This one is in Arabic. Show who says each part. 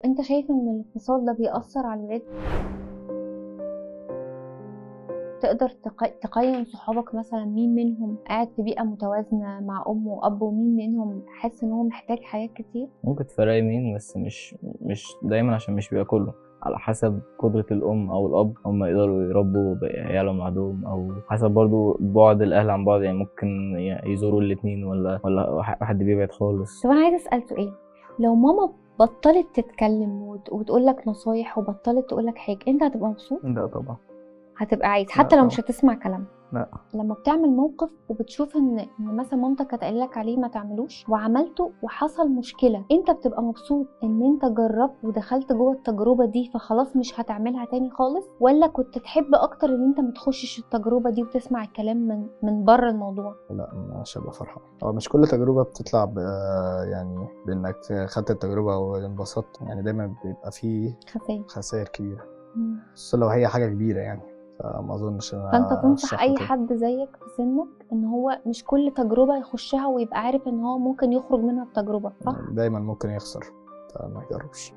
Speaker 1: انت شايف ان الانفصال ده بيأثر على الولاد؟ تقدر تقيم صحابك مثلا مين منهم قاعد في بيئة متوازنة مع أم وأب، ومين منهم حاسس إن هو محتاج حاجات كتير؟
Speaker 2: ممكن تفرقي مين، بس مش دايما، عشان مش بيبقى كله على حسب قدرة الأم أو الأب هم يقدروا يربوا عيالهم لوحدهم، أو حسب برضو بعد الأهل عن بعض. يعني ممكن يزوروا الاتنين ولا واحد بيبعد خالص.
Speaker 1: طب أنا عايزة أسأل سؤال، لو ماما بطلت تتكلم وتقول لك نصايح وبطلت تقول لك حاجة، أنت هتبقى مبسوط؟
Speaker 2: لا طبعا.
Speaker 1: هتبقى عايز
Speaker 2: لا
Speaker 1: حتى لو
Speaker 2: طبعا.
Speaker 1: مش هتسمع كلام؟
Speaker 2: لا.
Speaker 1: لما بتعمل موقف وبتشوف ان مثلا مامتك كانت قايله لك عليه ما تعملوش وعملته وحصل مشكله، انت بتبقى مبسوط ان انت جربت ودخلت جوه التجربه دي فخلاص مش هتعملها تاني خالص، ولا كنت تحب اكتر ان انت ما تخشش التجربه دي وتسمع الكلام من بره الموضوع؟
Speaker 3: لا، مش هبقى فرحان. هو مش كل تجربة بتطلع يعني بإنك خدت التجربة وانبسطت، يعني دايما بيبقى فيه
Speaker 1: خسائر.
Speaker 3: خسائر كبيرة، بس لو هي حاجة كبيرة يعني، فما أظنش إن
Speaker 1: فانت
Speaker 3: أنا
Speaker 1: تنصح
Speaker 3: أرشح له
Speaker 1: اي
Speaker 3: كده.
Speaker 1: حد زيك في سنك ان هو مش كل تجربه يخشها ويبقى عارف ان هو ممكن يخرج منها بتجربه، صح؟
Speaker 3: دايما ممكن يخسر، فما يجربش.